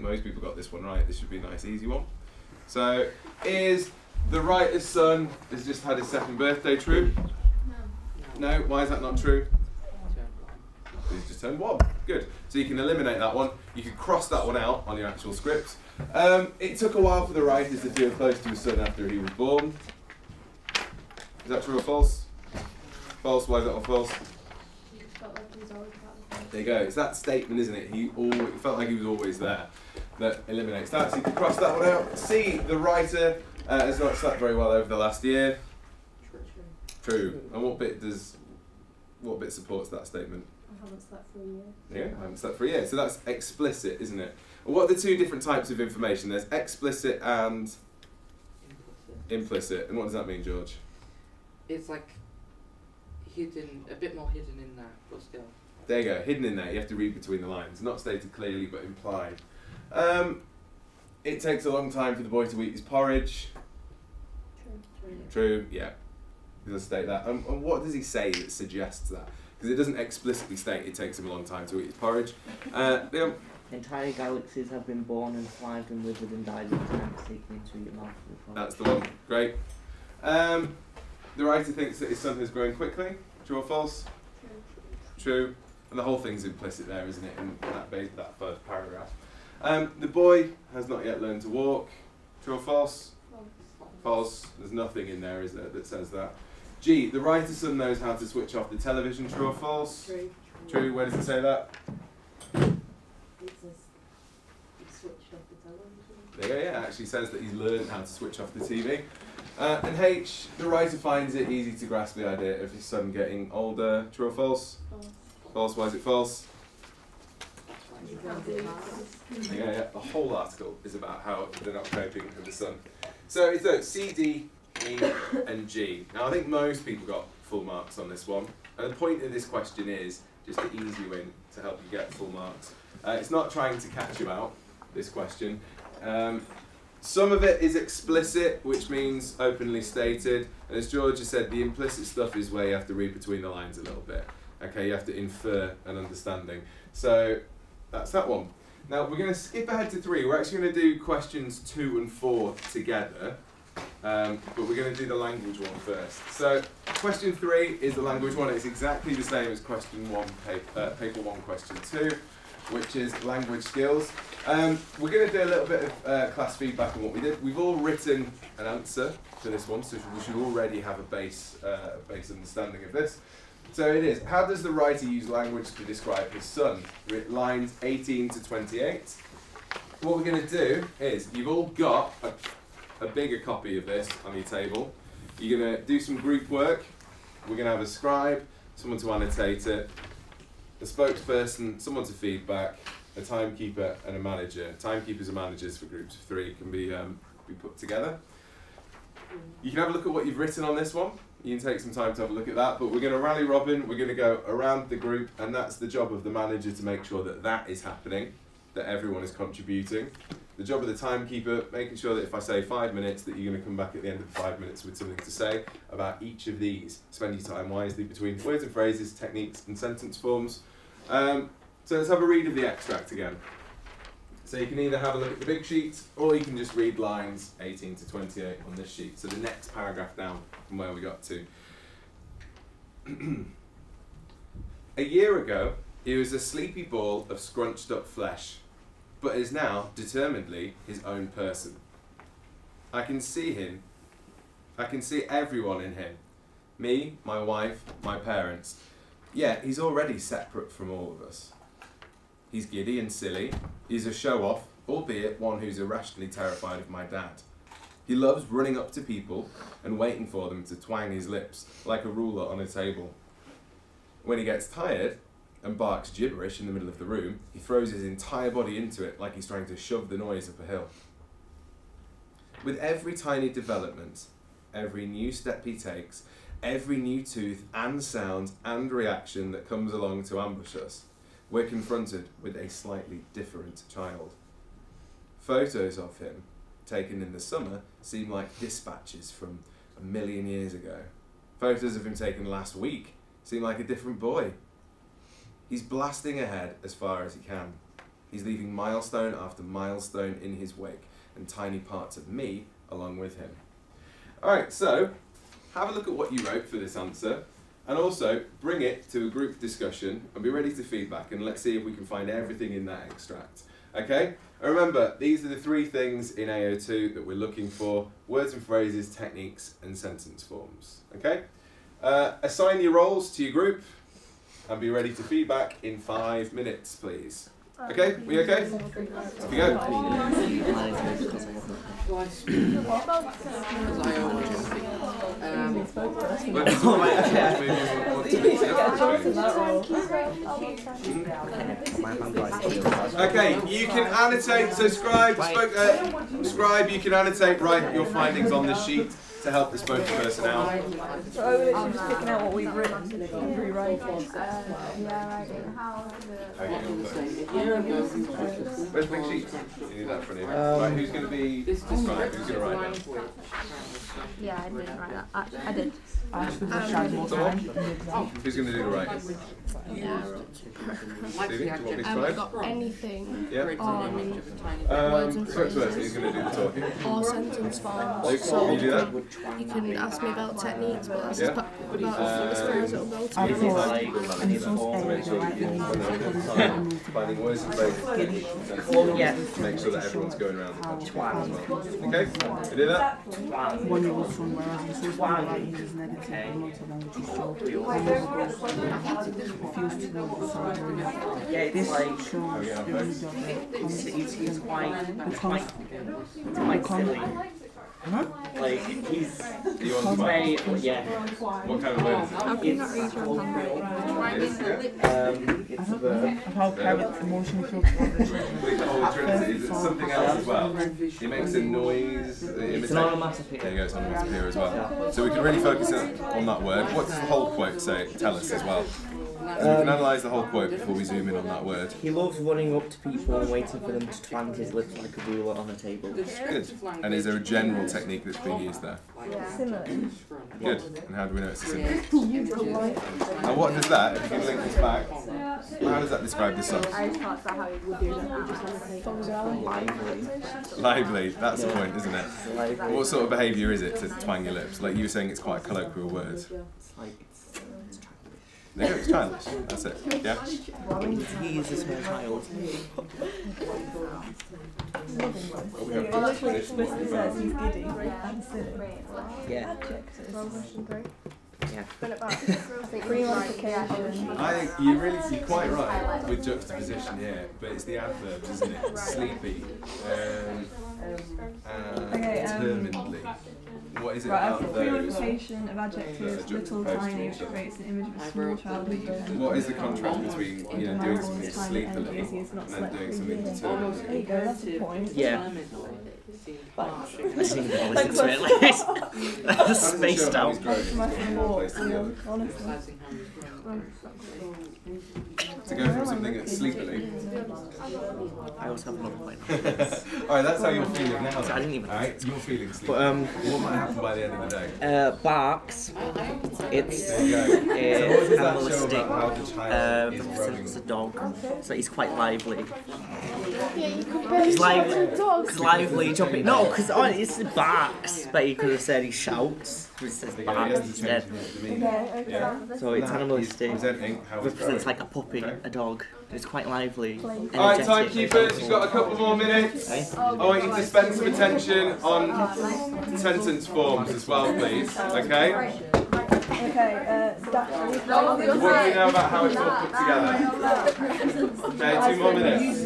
most people got this one right. This should be a nice, easy one. So, is the writer's son has just had his 2nd birthday true? No. Why is that not true? He's just turned 1. Good. So you can eliminate that one. You can cross that one out on your actual script. It took a while for the writers to feel close to his son after he was born. Is that true or false? False. Why is that all false? He felt like he was always part of the family. There you go. It's that statement, isn't it? He felt like he was always there. That eliminates that. So you can cross that one out. C, the writer has not slept very well over the last year. True. And what bit supports that statement? I haven't slept for a year. Yeah, I haven't slept for a year. So that's explicit, isn't it? What are the 2 different types of information? There's explicit and implicit. And what does that mean, George? It's like hidden, a bit more hidden in there, but still. There you go, hidden in there. You have to read between the lines. Not stated clearly, but implied. It takes a long time for the boy to eat his porridge. True, yeah. He does state that. And what does he say that suggests that? Because it doesn't explicitly state it takes him a long time to eat his porridge. Liam? Entire galaxies have been born and thrived and withered and died in time taken into your mouth. That's the one. Great. The writer thinks that his son has grown quickly. True or false? True. And the whole thing's implicit there, isn't it, in that first paragraph. The boy has not yet learned to walk. True or false? False. There's nothing in there, is there, that says that. G, the writer's son knows how to switch off the television. True or false? True. Where does it say that? It says he switched off the television. There you go, yeah, it actually says that he's learned how to switch off the TV. And H, the writer finds it easy to grasp the idea of his son getting older. True or false? False. False. Why is it false? Yeah. Yeah, the whole article is about how they're not coping with the sun. So it's those C, D, E, and G. Now I think most people got full marks on this one. And the point of this question is just to ease you in to help you get full marks. It's not trying to catch you out, this question. Some of it is explicit, which means openly stated. And as George has said, the implicit stuff is where you have to read between the lines a little bit. Okay, you have to infer an understanding. So that's that one. Now we're going to skip ahead to 3. We're actually going to do questions 2 and 4 together. But we're going to do the language one first. So question 3 is the language one. It's exactly the same as question 1, paper 1, question 2, which is language skills. We're going to do a little bit of class feedback on what we did. We've all written an answer to this one, so we should already have a base understanding of this. So it is, how does the writer use language to describe his son? Lines 18 to 28. What we're going to do is, you've all got a bigger copy of this on your table. You're going to do some group work. We're going to have a scribe, someone to annotate it, a spokesperson, someone to feedback, a timekeeper and a manager. Timekeepers and managers for groups of 3 can be put together. You can have a look at what you've written on this one. You can take some time to have a look at that, but we're going to rally robin, we're going to go around the group, and that's the job of the manager to make sure that that is happening, that everyone is contributing. The job of the timekeeper, making sure that if I say 5 minutes, that you're going to come back at the end of the 5 minutes with something to say about each of these. Spend your time wisely between words and phrases, techniques and sentence forms. So let's have a read of the extract again. So you can either have a look at the big sheet, or you can just read lines 18 to 28 on this sheet. So the next paragraph down from where we got to. A year ago, he was a sleepy ball of scrunched up flesh, but is now determinedly his own person. I can see him. I can see everyone in him. Me, my wife, my parents. Yet he's already separate from all of us. He's giddy and silly. He's a show-off, albeit one who's irrationally terrified of my dad. He loves running up to people and waiting for them to twang his lips like a ruler on a table. When he gets tired and barks gibberish in the middle of the room, he throws his entire body into it like he's trying to shove the noise up a hill. With every tiny development, every new step he takes, every new tooth and sound and reaction that comes along to ambush us, we're confronted with a slightly different child. Photos of him, taken in the summer, seem like dispatches from 1,000,000 years ago. Photos of him taken last week seem like a different boy. He's blasting ahead as far as he can. He's leaving milestone after milestone in his wake, and tiny parts of me along with him. Alright, so have a look at what you wrote for this answer, and also bring it to a group discussion and be ready to feedback, and let's see if we can find everything in that extract. Okay? And remember, these are the 3 things in AO2 that we're looking for: words and phrases, techniques, and sentence forms. Okay? Assign your roles to your group and be ready to feedback in 5 minutes, please. Okay? We okay? Off you go. Okay, you can annotate, so scribe, you can annotate, write your findings on this sheet to help the spokesperson out. So are we literally just picking out what we've written and rewriting? Where's the big sheet? You need that for you. Right, who's going to be described? Who's going to write now? Yeah, I didn't write that. I did. Who's going to do the writing? Yeah. Stevie, do you want me to I haven't scribe? got anything Yeah. words and Who's phrases going to do the talking? or sentence forms. Luke, So can you do that? you can ask me about techniques, but that's Yeah. about as far as it'll go to. I feel like an informal Finding words and phrases. yeah. To make sure that everyone's going around the country as well. Okay? You do that? One was from whereas in social media uses negative and not along with his job. Refuse to know the side. Yeah, it's This like shows the reason he's quite silly. Like he's You want to way yeah. What kind of word is it? How can you not read your handwriting? It's of how parents emotionally feel towards their children. Wait, the whole Trinity. Is it something else as well? He makes a noise. It's an onomatopoeia. There you go, it's onomatopoeia as well. So we can really focus on that word. What does the whole quote say? Tell us as well. So we can analyse the whole quote before we zoom in on that word. He loves running up to people and waiting for them to twang his lips like a ruler on a table. Good. And is there a general technique that's being used there? Similar. Good. And how do we know it's a symbol? Now what does that, if you can link this back, how does that describe the song? I just thought about how you would do that. Lively, that's the point, isn't it? What sort of behaviour is it to twang your lips? Like you were saying, it's quite a colloquial word. It's like There you go, it's childish. That's it. Yeah? he is a small child. Literally explicitly says he's giddy and silly. Yeah. Adjectives. Yeah. Premodification. I think you're quite right with juxtaposition here, but it's the adverbs, isn't it? Sleepy, determinedly. What is it Right, about I've got those? premodification of adjectives, little, tiny, which creates an image of a small child with What is the contrast between doing something sleepily and then doing something There determinedly? you go, that's the point. Yeah. I think that was really spaced out. Honestly. To go from something that's sleepily. I also have another point. Alright, that's how you're feeling now. I didn't even. Alright, you're feeling sleepy. But What might happen by the end of the day? barks. It's There you go. So what does that show animalistic. about how the child is growing? It's a dog, so he's quite lively. Yeah, you compare He's it lively. to a dog. He's lively, jumping. No, because it's the barks, but he could have said he shouts. He says barks instead. Yeah. So it's That is animalistic. presenting how it's Represents growing. like a puppy, a dog. It's quite lively. Alright, timekeepers, you've got a couple more minutes. I want you to spend some attention on sentence forms as well, please. Okay? Okay, What do you know about how it's all put together? Okay, 2 more minutes.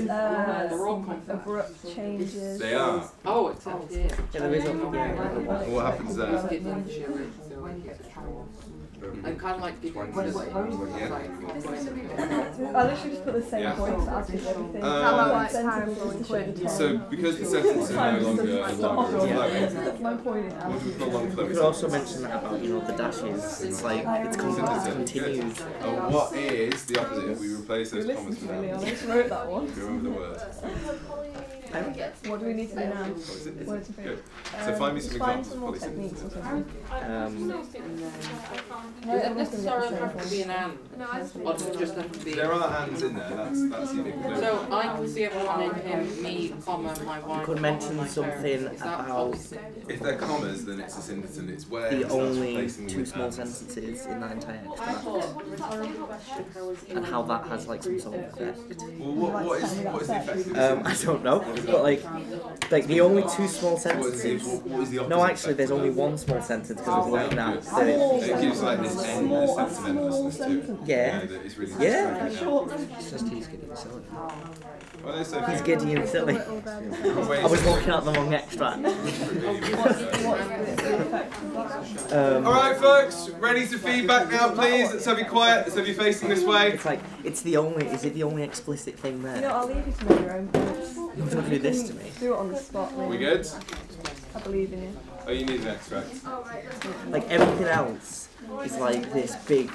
abrupt changes. They are. Oh, it's up here. Yeah, there is a What happens there? And kind of like people just I literally just put the same Yeah. points as with everything. So, because the sentences are no longer long flowing, My point is what do we call long You flowing could also sentences? mention that about, the dashes. It's like, it's Synthesis. continued. And what is the opposite if we replace those commas Listen with to me, I that? just wrote that one. Do you remember the word? What do we need to do now? What is it? Words and Good. phrases. So find me some find examples some of more polysyllables. techniques or something. Does it necessarily have to be an and? Or does it just have to be... There are ands in there, that's your big clue. So I can see everyone in him, me, comma, my wife. You could mention my something parents. Is that about If they're commas, then it's a synonym. It's where the it starts only replacing them two with small ands. sentences in that entire extract, and how that has like some sort of effect. Well, what is the effect of this? I don't know, but like the only two small What is sentences. the opposite No, actually, effect there's of only that? one small sentence because I was looking at It gives like this end, a sense of endlessness to it. Yeah. That it's really Yeah. It's just he's getting silly. Well, they're so He's cute. giddy and silly. I was looking at the wrong extract. Alright folks, ready to feedback now please? Let's have you quiet, let's have you facing this way. It's like, is it the only explicit thing there? You know, I'll leave you to make your own words. You don't do this to me. Do it on the spot, really. We good? I believe in you. Oh, you need an extract. Like everything else is like this big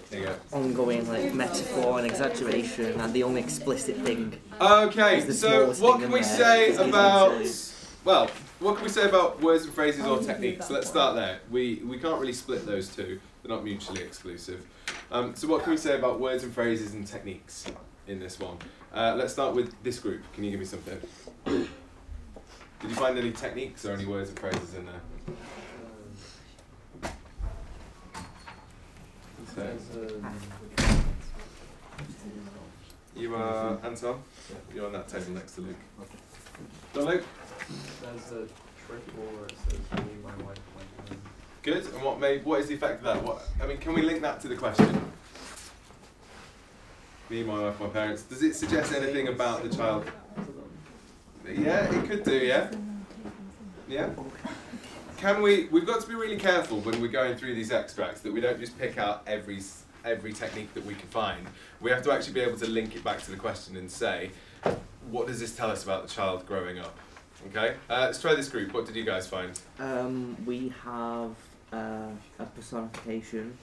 There you go. ongoing like metaphor and exaggeration, and the only explicit thing. Okay, It's the so smallest what thing can in we there. say It's about, easy well, what can we say about words and phrases or techniques? Let's start there. We can't really split those two, they're not mutually exclusive. So what can we say about words and phrases and techniques in this one? Let's start with this group. Can you give me something? Did you find any techniques or any words and phrases in there? You are Anton? You're on that table next to Luke. Don Luke? There's a triple where it says me, my wife, my husband. Good. And what is the effect of that? Can we link that to the question? Me, my wife, my parents. Does it suggest anything about the child? Yeah, it could do, yeah? Yeah? We've got to be really careful when we're going through these extracts that we don't just pick out every technique that we can find. We have to actually be able to link it back to the question and say, what does this tell us about the child growing up? Okay, let's try this group. What did you guys find? We have a personification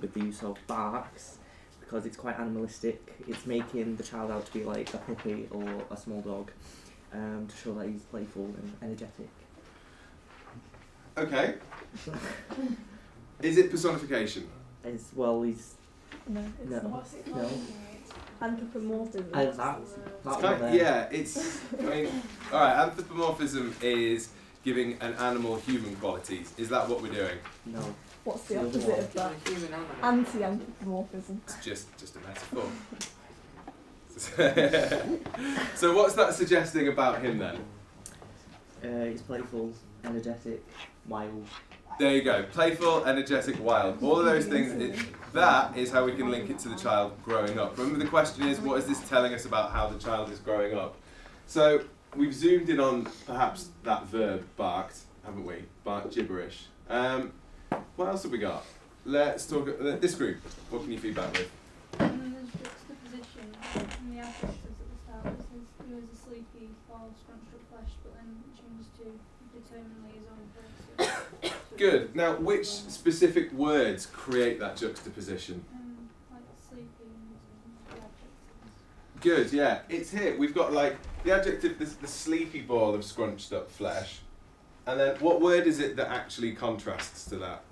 with the use of barks, because it's quite animalistic. It's making the child out to be like a puppy or a small dog, to show that he's playful and energetic. Okay. Is it personification? As well, he's No, it's no, not. no. Anthropomorphism. That It's one there. yeah, it's. Alright, anthropomorphism is giving an animal human qualities. Is that what we're doing? No. What's the The other opposite one. of that? Human animal. Anti-anthropomorphism. It's just a metaphor. So what's that suggesting about him then? He's playful, energetic, wild. There you go. Playful, energetic, wild. All of those things, that is how we can link it to the child growing up. Remember the question is, what is this telling us about how the child is growing up? So we've zoomed in on perhaps that verb, barked, haven't we? Bark gibberish. What else have we got? Let's talk, this group. What can you feedback with? There's juxtaposition in the adjectives at the start. It says he was a sleepy, fall, scrunched up flesh, but then it changes to determinedly his own person. Good. Now, which specific words create that juxtaposition? Like sleepy and the adjectives. Good, yeah. It's here. We've got like the adjective, the sleepy ball of scrunched up flesh. And then what word is it that actually contrasts to that?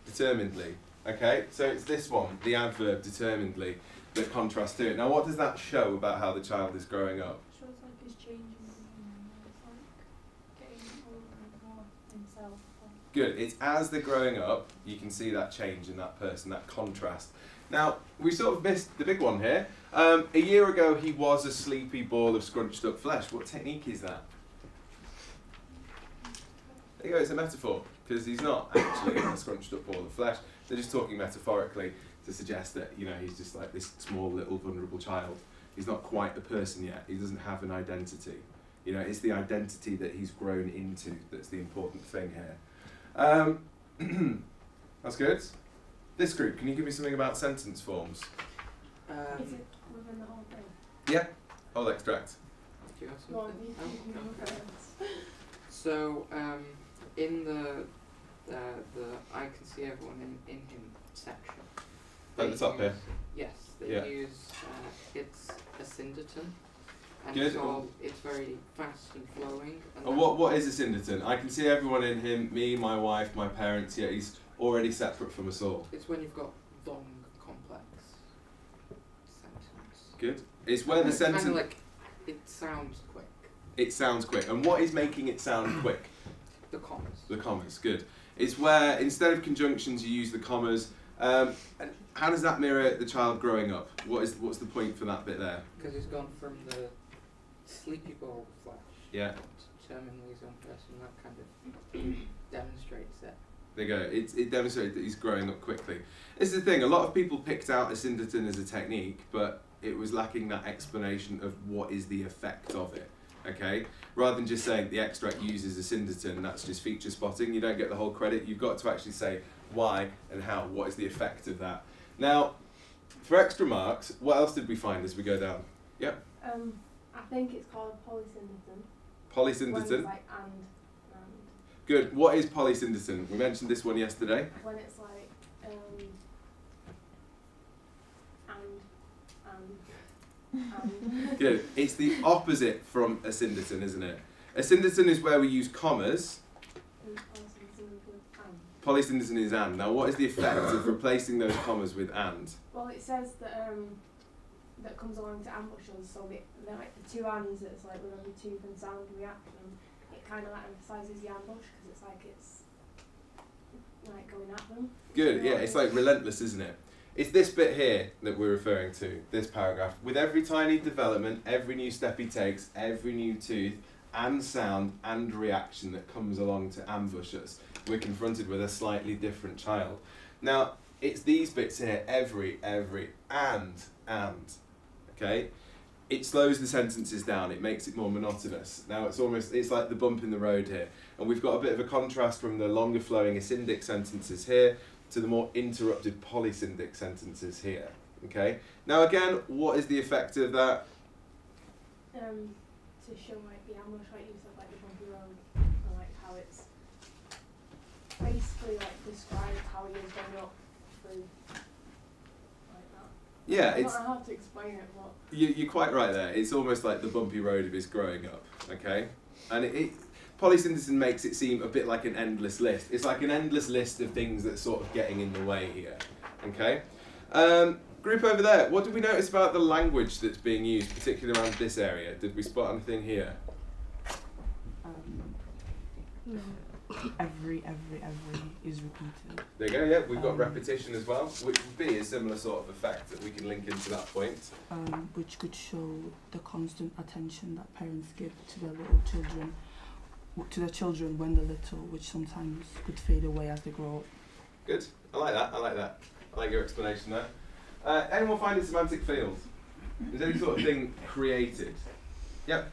Determinedly. Okay, so it's this one, the adverb determinedly, that contrasts to it. Now what does that show about how the child is growing up? It shows like he's changing and it's like getting older and more himself. Good, it's as they're growing up, you can see that change in that person, that contrast. Now, we sort of missed the big one here. A year ago he was a sleepy ball of scrunched up flesh. What technique is that? There you go, it's a metaphor, because he's not actually a scrunched up ball of flesh. They're just talking metaphorically to suggest that, you know, he's just like this small little vulnerable child. He's not quite a person yet. He doesn't have an identity. You know, it's the identity that he's grown into that's the important thing here. That's good. This group, can you give me something about sentence forms? Is it within the whole thing? Yeah, whole extract. Do you have something? Oh, okay. So, in the I can see everyone in him section. At the top here. Yes, they Yeah. use it's a syndeton. And Good. it's very fast and flowing. And what is a syndeton? I can see everyone in him, me, my wife, my parents, yet he's already separate from us all. It's when you've got long, complex sentences. Good. It's where the sentence... Kind of like, it sounds quick. It sounds quick. And what is making it sound quick? The commas. The commas, good. It's where, instead of conjunctions, you use the commas. And how does that mirror the child growing up? What's the point for that bit there? Because he's gone from the sleepy ball of flesh Yeah. to terminally his own person. That kind of demonstrates it. There you go. It demonstrates that he's growing up quickly. This is the thing. A lot of people picked out a syndeton as a technique, but it was lacking that explanation of what is the effect of it. Okay? Rather than just saying the extract uses a syndeton, that's just feature spotting. You don't get the whole credit. You've got to actually say why and how. What is the effect of that? Now, for extra marks, what else did we find as we go down? Yep. I think it's called a polysyndeton. Polysyndeton. When it's like and. Good. What is polysyndeton? We mentioned this one yesterday. When it's like and. Good. It's the opposite from a syndeton, isn't it? A syndeton is where we use commas. Polysyndeton is and. Now, what is the effect of replacing those commas with and? Well, it says that that comes along to ambush us. So they're like the two ands. It's like with every tooth and sound reaction. It kind of like emphasises the ambush because it's like going at them. Good. Yeah, it's like relentless, isn't it? It's this bit here that we're referring to. This paragraph. With every tiny development, every new step he takes, every new tooth and sound and reaction that comes along to ambush us, we're confronted with a slightly different child. Now, it's these bits here, every, and, okay? It slows the sentences down, it makes it more monotonous. Now it's like the bump in the road here. And we've got a bit of a contrast from the longer flowing asyndic sentences here to the more interrupted polysyndic sentences here, okay? Now again, what is the effect of that? To show like the ambush, like you said, like the bumpy road, and like how it's basically like describes how he is going up through like that. Yeah, I don't know how to explain it, but you're quite right there. It's almost like the bumpy road of his growing up, okay? And polysyndeton makes it seem a bit like an endless list. It's like an endless list of things that's sort of getting in the way here, okay? Group over there, what did we notice about the language that's being used, particularly around this area? Did we spot anything here? Every is repeated. There you go, yeah, we've got repetition as well, which would be a similar sort of effect that we can link into that point. Which could show the constant attention that parents give to their little children, when they're little, which sometimes could fade away as they grow up. Good, I like that. I like your explanation there. Anyone find a semantic field? Is any sort of thing created? Yep.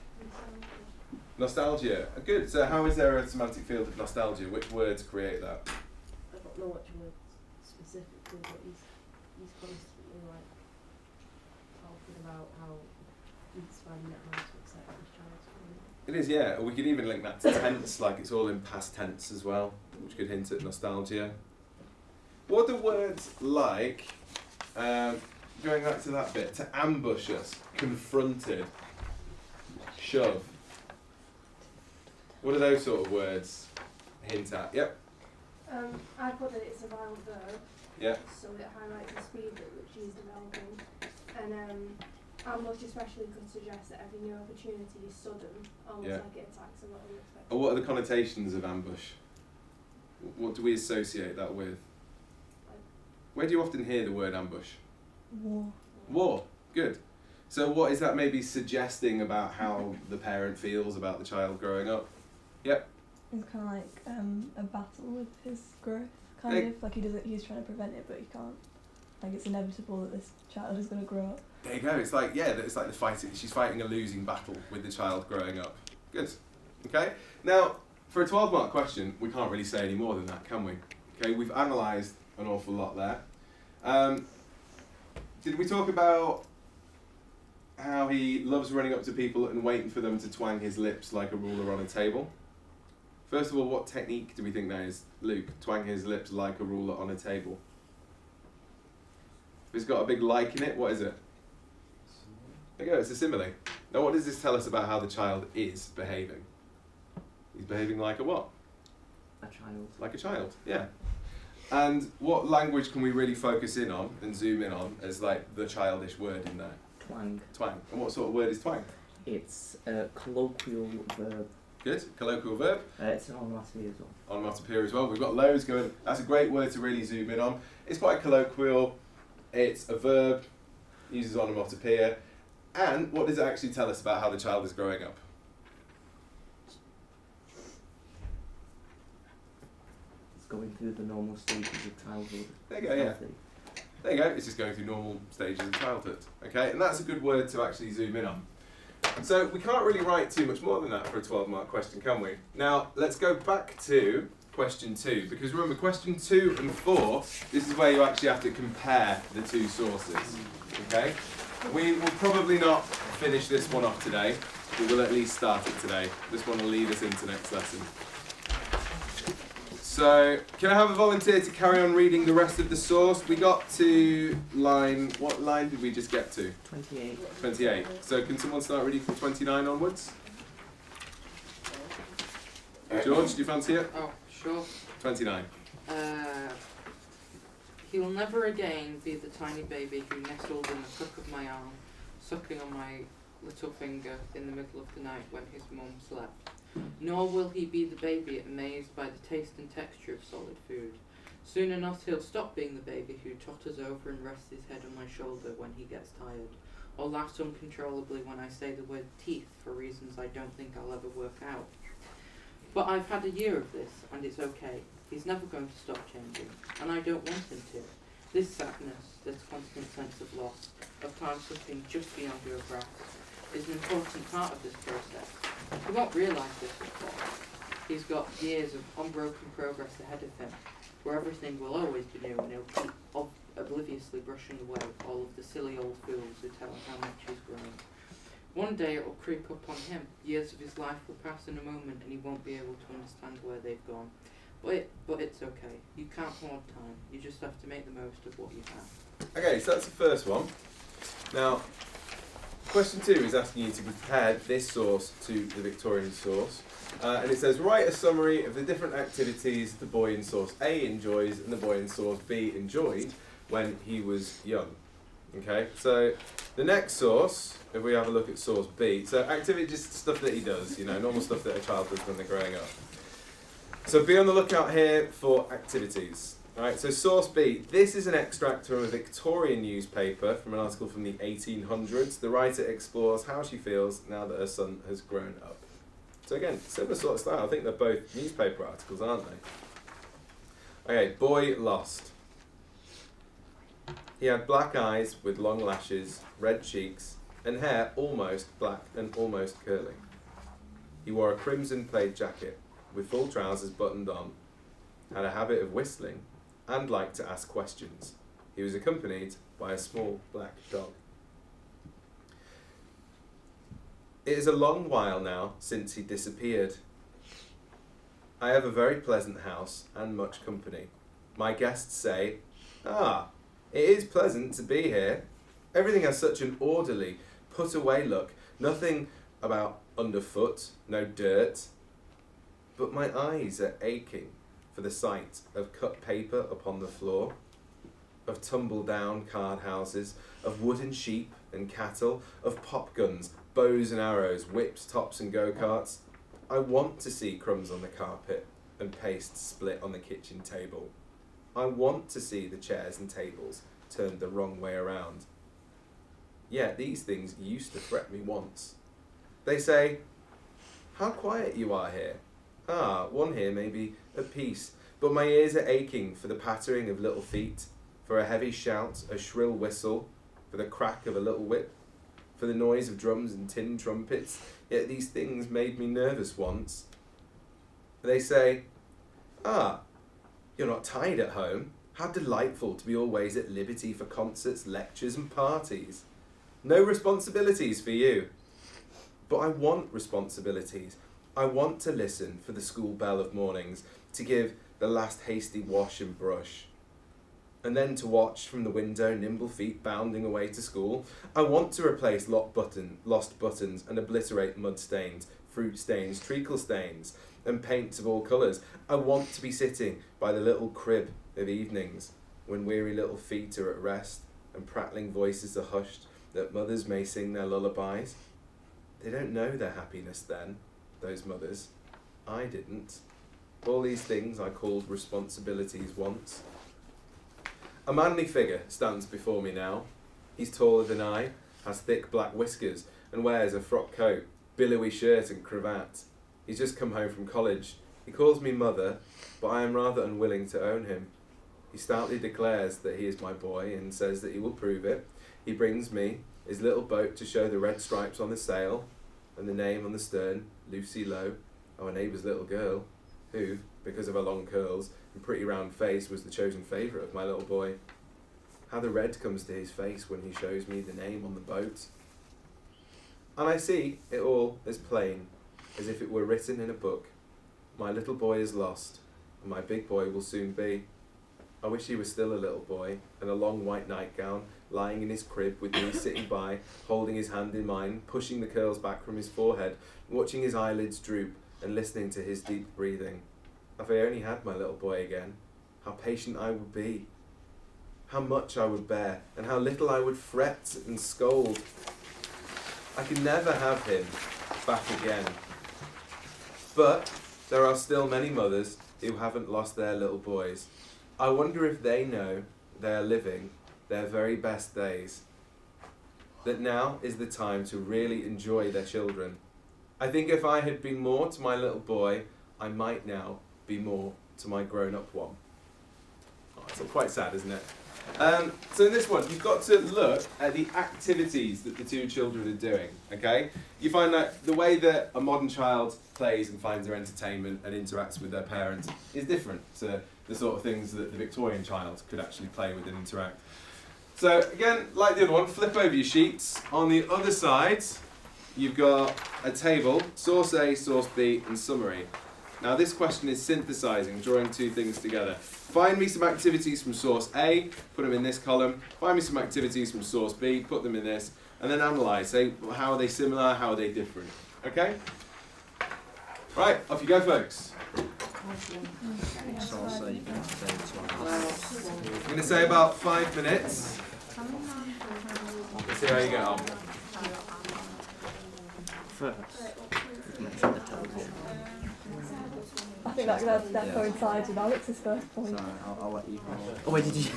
Nostalgia. Good. So how is there a semantic field of nostalgia? Which words create that? I don't know which words specifically, but he's constantly like talking about how he's finding it hard to accept his child's feelings. It is, yeah. Or we could even link that to tense, like it's all in past tense as well, which could hint at nostalgia. What are the words like? Going back to that bit, to ambush us, confronted, shove. What do those sort of words hint at? Yep. I put that it's a violent verb. Yeah. So it highlights the speed at which he's developing. And ambush especially could suggest that every new opportunity is sudden, almost like it attacks a lot unexpected. Or what are the connotations of ambush? What do we associate that with? Where do you often hear the word ambush? War. War. Good. So what is that maybe suggesting about how the parent feels about the child growing up? Yep. It's kind of like a battle with his growth, kind of. Like he's trying to prevent it, but he can't. Like it's inevitable that this child is going to grow up. There you go. It's like, yeah, it's like the fighting. She's fighting a losing battle with the child growing up. Good. Okay. Now, for a 12-mark question, we can't really say any more than that, can we? Okay. We've analysed an awful lot there. Did we talk about how he loves running up to people and waiting for them to twang his lips like a ruler on a table? First of all, what technique do we think that is, Luke? Twang his lips like a ruler on a table. If it's got a big like in it, what is it? There you go, it's a simile. Now what does this tell us about how the child is behaving? He's behaving like a what? A child. Like a child, yeah. And what language can we really focus in on and zoom in on as like the childish word in there? Twang. Twang. And what sort of word is twang? It's a colloquial verb. Good. Colloquial verb. It's an onomatopoeia as well. Onomatopoeia as well. We've got loads going. That's a great word to really zoom in on. It's quite colloquial. It's a verb. Uses onomatopoeia. And what does it actually tell us about how the child is growing up? It's going through the normal stages of childhood. There you go, yeah. There you go, it's just going through normal stages of childhood. Okay, and that's a good word to actually zoom in on. So we can't really write too much more than that for a 12-mark question, can we? Now, let's go back to question 2, because remember, question 2 and 4, this is where you actually have to compare the two sources. Okay? We will probably not finish this one off today, but we'll at least start it today. This one will lead us into next lesson. So, can I have a volunteer to carry on reading the rest of the source? We got to line, what line did we just get to? 28. 28. So can someone start reading from 29 onwards? George, do you fancy it? Oh, sure. 29. He will never again be the tiny baby who nestled in the crook of my arm, sucking on my little finger in the middle of the night when his mum slept. Nor will he be the baby amazed by the taste and texture of solid food. Soon enough he'll stop being the baby who totters over and rests his head on my shoulder when he gets tired, or laughs uncontrollably when I say the word teeth for reasons I don't think I'll ever work out. But I've had a year of this, and it's okay. He's never going to stop changing, and I don't want him to. This sadness, this constant sense of loss, of time slipping just beyond your grasp, is an important part of this process. He won't realise this, of course. He's got years of unbroken progress ahead of him, where everything will always be new, and he'll keep obliviously brushing away all of the silly old fools who tell him how much he's grown. One day it will creep up on him. Years of his life will pass in a moment, and he won't be able to understand where they've gone. But it's okay. You can't hoard time. You just have to make the most of what you have. Okay, so that's the first one. Now, question 2 is asking you to compare this source to the Victorian source. And it says, write a summary of the different activities the boy in source A enjoys and the boy in source B enjoyed when he was young. Okay, so the next source, if we have a look at source B, so activity, just stuff that he does, you know, normal stuff that a child does when they're growing up. So be on the lookout here for activities. Alright, so source B, this is an extract from a Victorian newspaper from an article from the 1800s. The writer explores how she feels now that her son has grown up. So again, similar sort of style. I think they're both newspaper articles, aren't they? Okay, boy lost. He had black eyes with long lashes, red cheeks, and hair almost black and almost curly. He wore a crimson plaid jacket with full trousers buttoned on, had a habit of whistling, and liked to ask questions. He was accompanied by a small black dog. It is a long while now since he disappeared. I have a very pleasant house and much company. My guests say, "Ah, it is pleasant to be here. Everything has such an orderly, put-away look. Nothing about underfoot, no dirt. But my eyes are aching for the sight of cut paper upon the floor, of tumble-down card houses, of wooden sheep and cattle, of pop guns, bows and arrows, whips, tops and go-karts. I want to see crumbs on the carpet and paste split on the kitchen table. I want to see the chairs and tables turned the wrong way around. Yet these things used to fret me once. They say, 'How quiet you are here. Ah, one here may be at peace, but my ears are aching for the pattering of little feet, for a heavy shout, a shrill whistle, for the crack of a little whip, for the noise of drums and tin trumpets. Yet these things made me nervous once.' They say, 'Ah, you're not tired at home. How delightful to be always at liberty for concerts, lectures and parties. No responsibilities for you.' But I want responsibilities. I want to listen for the school bell of mornings, to give the last hasty wash and brush. and then to watch from the window nimble feet bounding away to school. I want to replace lost buttons and obliterate mud stains, fruit stains, treacle stains, and paints of all colours. I want to be sitting by the little crib of evenings, when weary little feet are at rest and prattling voices are hushed, that mothers may sing their lullabies. They don't know their happiness then, those mothers. I didn't. All these things I called responsibilities once. A manly figure stands before me now. He's taller than I, has thick black whiskers, and wears a frock coat, billowy shirt and cravat. He's just come home from college. He calls me mother, but I am rather unwilling to own him. He stoutly declares that he is my boy and says that he will prove it. He brings me his little boat to show the red stripes on the sail and the name on the stern, Lucy Lowe, our neighbour's little girl, who, because of her long curls and pretty round face, was the chosen favourite of my little boy. How the red comes to his face when he shows me the name on the boat. And I see it all as plain as if it were written in a book. My little boy is lost, and my big boy will soon be. I wish he was still a little boy, in a long white nightgown, lying in his crib with me sitting by, holding his hand in mine, pushing the curls back from his forehead, watching his eyelids droop, and listening to his deep breathing. If I only had my little boy again, how patient I would be, how much I would bear, and how little I would fret and scold. I could never have him back again. But there are still many mothers who haven't lost their little boys. I wonder if they know they are living their very best days, that now is the time to really enjoy their children. I think if I had been more to my little boy, I might now be more to my grown-up one. Oh, it's quite sad, isn't it? So in this one, you've got to look at the activities that the two children are doing, okay? You find that the way that a modern child plays and finds their entertainment and interacts with their parents is different to the sort of things that the Victorian child could actually play with and interact. So again, like the other one, flip over your sheets. On the other side, you've got a table, source A, source B, and summary. Now this question is synthesizing, drawing two things together. Find me some activities from source A, put them in this column. Find me some activities from source B, put them in this, and then analyse. Say, how are they similar, how are they different? Okay? Right, off you go, folks. I'm going to say about 5 minutes. Let's see how you get on. First, you mentioned the television. I think that coincides with Alex's first point. Sorry, I'll let you. Oh wait, did you? You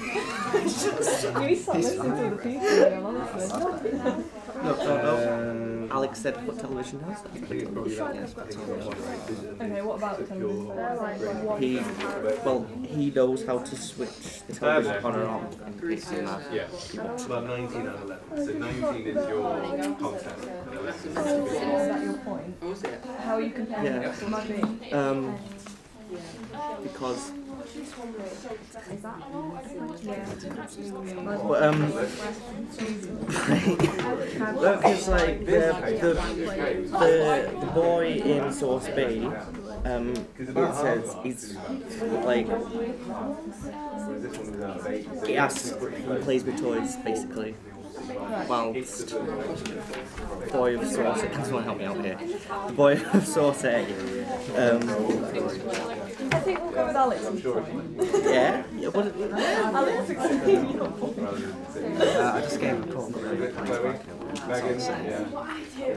need to stop listening to the people here, honestly. No, Alex said what television has. Okay, what about the television? He knows how to switch the television on and off. Yeah, about 19 out of 11. So 19 is your content. Is that your point? How are you comparing it to my being? Because look, it's like the boy in source B, it says he's like he plays with toys basically. Whilst the boy of source A, can someone help me out here? The boy of source A, I think we'll go with Alex. yeah, what? Alex, I just gave a call.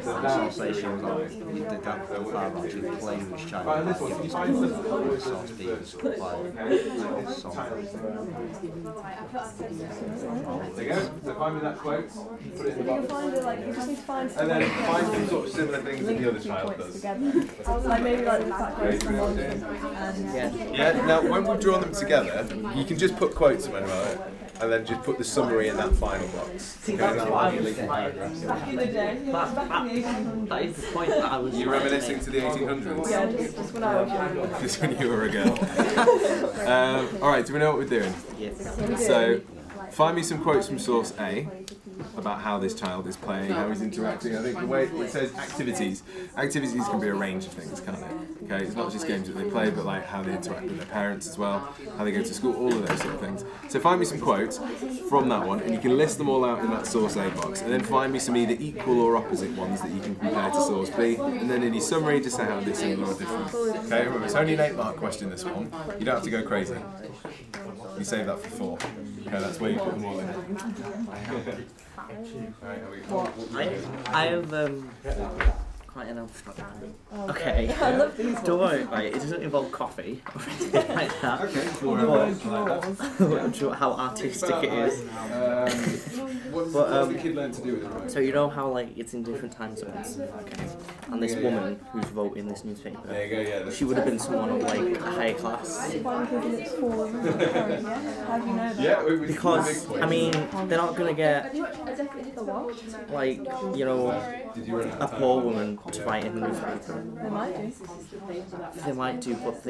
Conversation with the dad actually playing with his child. Source B was There you go. So find me that quote, put it in the box. you just need to find And then find some sort of similar things that the other child does. Like maybe like the background someone and Yeah, now when we draw them together, you can just put quotes in it, and then just put the summary in that final box. See, that's what I was saying. back in the day. Back in the 1800s. That is the point that I was. You're reminiscing to the 1800s? Yeah, just when I was young. Just when you were a girl. Alright, do we know what we're doing? Yes. So, find me some quotes from source A. about how this child is playing, how he's interacting. I think the way it says activities can be a range of things, can't it? Okay, it's not just games that they play, but like how they interact with their parents as well, how they go to school, all of those sort of things. So find me some quotes from that one, and you can list them all out in that source A box, and then find me some either equal or opposite ones that you can compare to source B, and then in your summary just say how they're similar or different. Okay, remember it's only an 8-mark question, this one. You don't have to go crazy. You save that for 4. Okay, that's where you put them all in. I have quite an abstract one. Okay. I love these. Don't worry, right? It doesn't involve coffee or anything like that. Okay. How artistic it is. What does the kid learn to do with it? Right? So you know how like it's in different time zones, okay? And this woman who's voting this newspaper, there you go, yeah, she would have been someone of like a higher class. How do you know that? Yeah, because I mean they're not gonna get like a poor woman to write in the newspaper. They might do. They might do, but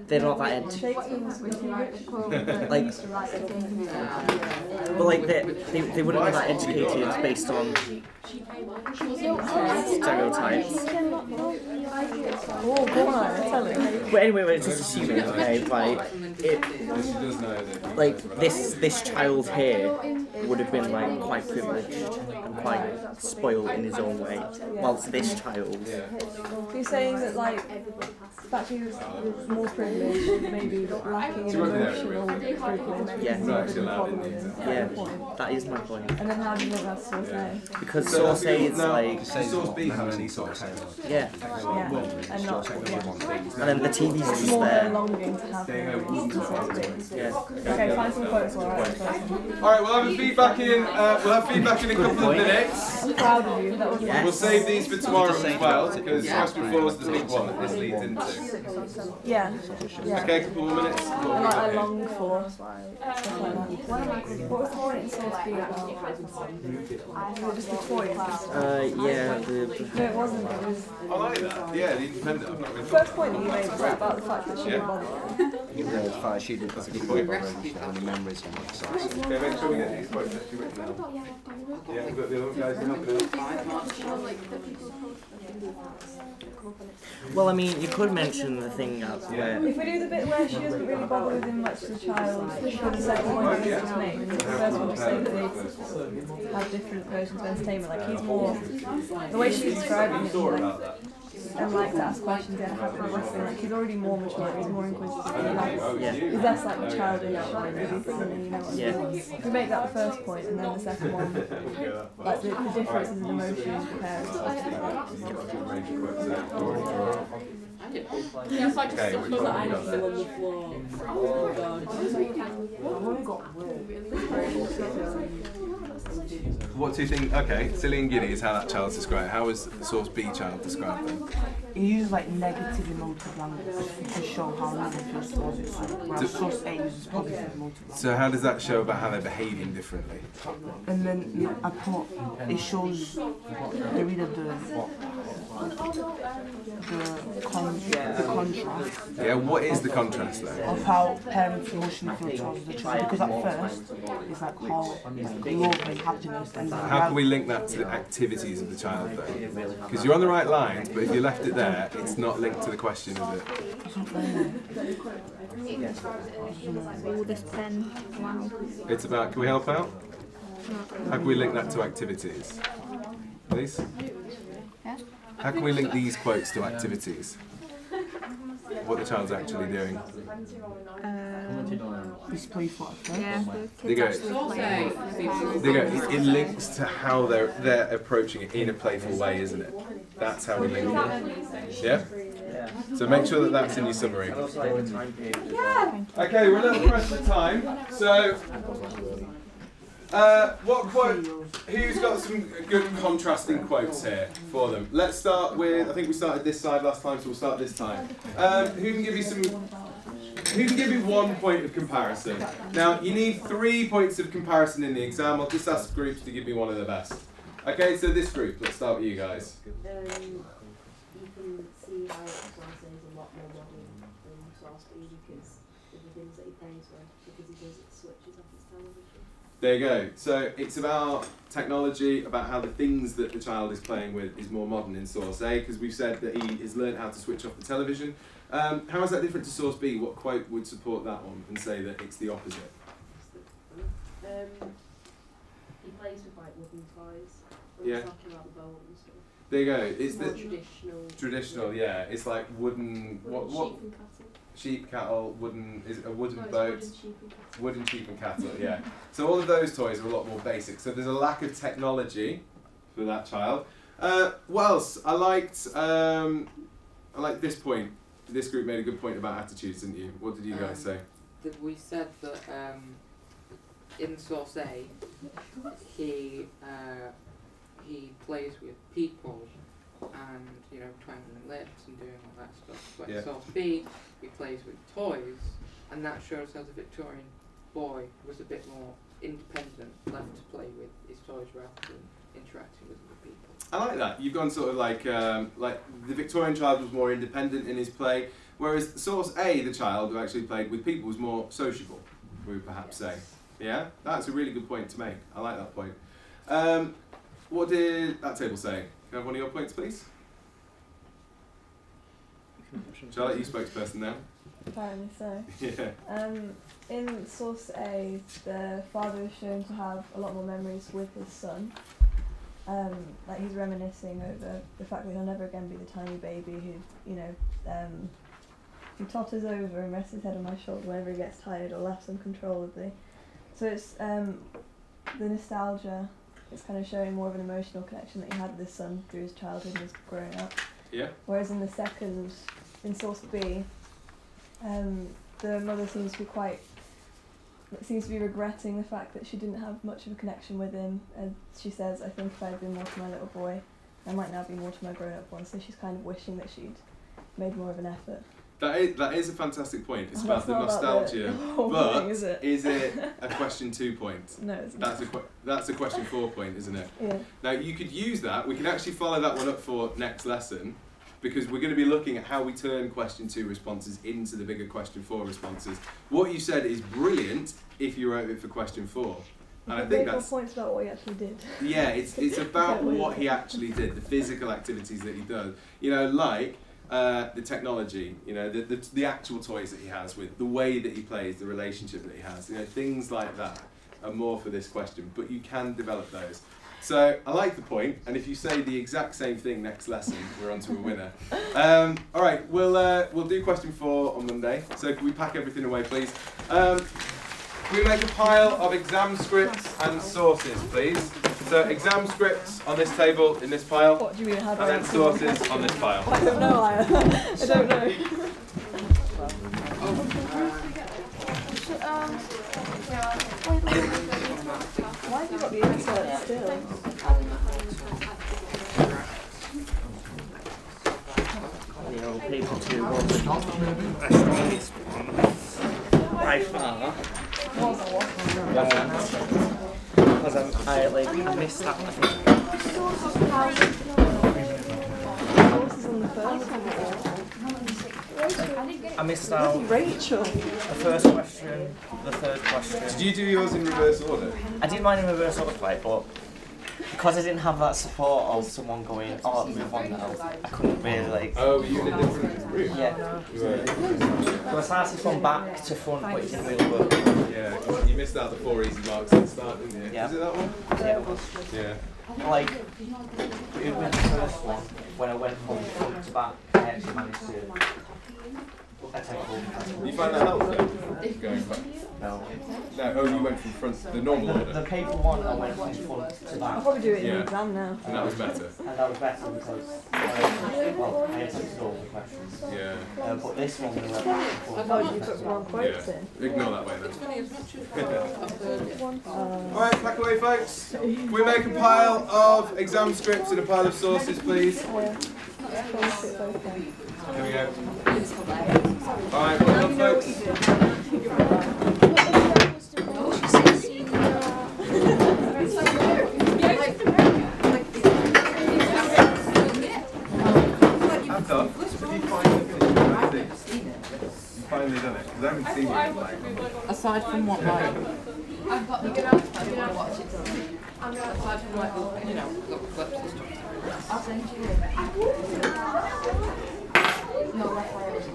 they're not that educated. But like they wouldn't be that educated based on stereotypes. Oh, go on, tell me. But anyway, just assuming, okay, like this child here would have been like quite privileged and quite spoiled in his own way, whilst this child. You're saying that like the fact he was more privileged, maybe lacking in emotional privilege. Yeah, that is my point. And then how do you think that's source A? Because source A is like source B has any source. Yeah. And not. And then the TV's just more there. longing to have source B. Yeah. Okay, find some quotes. Alright, we'll have feedback in. We'll have feedback in a couple of minutes. I'm proud of you. That was We'll save these for tomorrow as well, because question 4 is the big one that this leads into. Yeah. Okay, a couple more minutes. And like I long for stuff like that. What was the point in source B about? Just the toys and stuff. Yeah. No, it wasn't. It was. I like that. Yeah, the independent. I've not really The first point that you made was about the fact that she didn't bother. Yeah, the fact she didn't bother and the memories and what's Okay, make sure we get these quotes actually written down. Yeah, we've got the other guys helping out. Well, I mean, you could mention the thing where. If we do the bit where she doesn't really bother with him much as a child, for the second point that you just made, and the first one just saying that they have different versions of entertainment, like he's more, the way she's describing it, like, and likes to ask questions, like he's already more mature, he's more inquisitive, he's less like childish, silly, you know what I mean? If we make that the first point, and then the second one, like the differences in emotions for parents. Yes, I just Okay, stuff which that one I have you got there? on the floor. Oh god. What do you think? Okay, silly and giddy is how that child's described. How is the source B child described then? He uses like negative emotive language to show how he feels towards it. Whereas source A uses positive emotive language. So how does that show about how they're behaving differently? And then I put, it shows the reader the contrast. Yeah, what is the contrast though? Of how parents emotionally feel towards the child. Because at first, it's like how love and happiness. And How can we link that to the activities of the child though? Because you're on the right line, but if you left it there, it's not linked to the question, is it? Oh, this pen. Wow. It's about, can we help out? How can we link that to activities? Please? How can we link these quotes to activities? What the child's actually doing? He's playful at first. Yeah, There you go. It links to how they're approaching it in a playful way, isn't it? That's how we link it. Yeah? So make sure that that's in your summary. Okay, we're a little pressed for time. So, what quote? Who's got some good contrasting quotes here for them? Let's start with. I think we started this side last time, so we'll start this time. Who can give you some? Who can give you 1 point of comparison? Now you need 3 points of comparison in the exam. I'll just ask groups to give me one of the best. Okay, so this group. Let's start with you guys. You can see how Source A is a lot more modern than Source B because of the things that he pays for, because he does it switches off his television. There you go. So it's about technology, about how the things that the child is playing with is more modern in source A, because we've said that he has learned how to switch off the television. How is that different to source B? What quote would support that one and say that it's the opposite? He plays with like wooden toys. Yeah. He's talking about the boat and stuff. There you go. It's more the traditional. traditional, yeah. It's like wooden. What? Sheep and cattle. Sheep, cattle, wooden. Is it a wooden No, it's boat? wooden sheep and cattle. Wooden sheep and cattle, yeah. So all of those toys are a lot more basic. So there's a lack of technology for that child. What else? I liked this point. This group made a good point about attitudes, didn't you? What did you guys say? We said that in source A, he plays with people and, you know, twangling lips and doing all that stuff. But in source B, he plays with toys, and that shows how the Victorian boy was a bit more independent, left to play with his toys rather than interacting with other people. I like that. You've gone sort of like the Victorian child was more independent in his play, whereas source A, the child who actually played with people, was more sociable, we would perhaps say. Yeah? That's a really good point to make. I like that point. What did that table say? Can I have one of your points, please? Charlotte, you spokesperson now. Apparently so. Yeah. In source A, the father is shown to have a lot more memories with his son. Like he's reminiscing over the fact that he'll never again be the tiny baby who, you know, who totters over and rests his head on my shoulder whenever he gets tired or laughs uncontrollably. So it's the nostalgia. It's kind of showing more of an emotional connection that he had with his son through his childhood and his growing up. Yeah. Whereas in the second, in source B, the mother seems to be regretting the fact that she didn't have much of a connection with him. And she says, I think if I had been more to my little boy, I might now be more to my grown-up one. So she's kind of wishing that she'd made more of an effort. That is a fantastic point. It's about the nostalgia. But is it a question 2 point? No, it's not. That's a question 4 point, isn't it? Yeah. Now you could use that. We can actually follow that one up for next lesson, because we're going to be looking at how we turn question 2 responses into the bigger question 4 responses. What you said is brilliant if you wrote it for question 4. And I think that's points about what he actually did. Yeah, it's about what he actually did, the physical activities that he does. You know, like the technology, you know, the actual toys that he has, with the way that he plays, the relationship that he has, you know, things like that are more for this question, but you can develop those. So I like the point, and if you say the exact same thing next lesson, we're on to a winner. All right, we'll do question 4 on Monday. So can we pack everything away, please? Can we make a pile of exam scripts and sources, please? So exam scripts on this table in this pile, What do you mean? How do and I then sources on this pile. I don't know. I don't know. Why have you got the insert still? The old paper too by far. Because I like missed that. I missed out Rachel. the first question, the third question. Did you do yours in reverse order? I did mine in reverse order, but because I didn't have that support of someone going, oh, move on now, I couldn't really like. Oh, were you in a different room? Yeah. Right. So I started from back to front, but it didn't really work. Yeah, you missed out the 4 easy marks at the start, didn't you? Yeah. Is it that one? Yeah. Yeah. Like, it was the first one, when I went from front to back, I actually managed to attack all. You find that helpful? Going back? No. No, oh, you went from front, the normal order. The paper one, I went from front to I'll back. probably do it in Yeah. the exam now. And that was better. And that was better because, well, I attempted all the questions. Yeah. But this one, we went back and forth. Oh, you put the wrong quotes in. Ignore that way then. It's funny, as much as I've heard it. Alright, pack away folks. Can we make a pile of exam scripts and a pile of sources, please? Yeah. Here we go. Alright, well done folks. That's tough. Have you finally done it? Because I haven't seen you in like... Aside from what, like, I've got the You're book. gonna- I don't want to watch it. I'm gonna Aside from like, you know, little clips and stuff. I'll send you it. No, that's why it was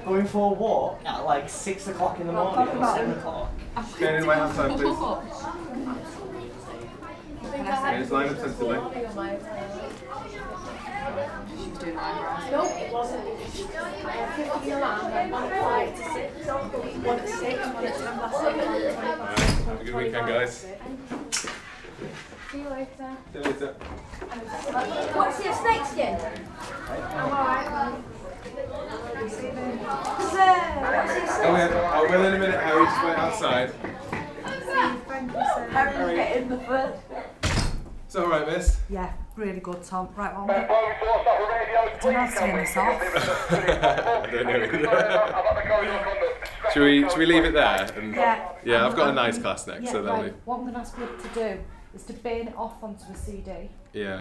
Going for a walk at like 6 o'clock in the morning or 7 o'clock. Stand in my outside, please. I think I had Just line up sensibly. on my She was doing eyebrows. No, it wasn't. I had 15 alarm, then one at 5 to 6, one at 6, one at 10 past 7, one at 20 past 6. Have a good weekend, guys. See you later. See you later. What's your snake skin? I'm alright, man. Oh, yeah. Oh, well, in a minute, Harry just went outside. Harry's getting the foot. It's alright, miss. Yeah, really good, Tom. Right, one minute. Do you know how to turn this off? I don't know either. Should we leave it there? And Yeah. I've got a nice class next, so that'll be. What I'm going to ask you to do is to burn it off onto a CD. Yeah.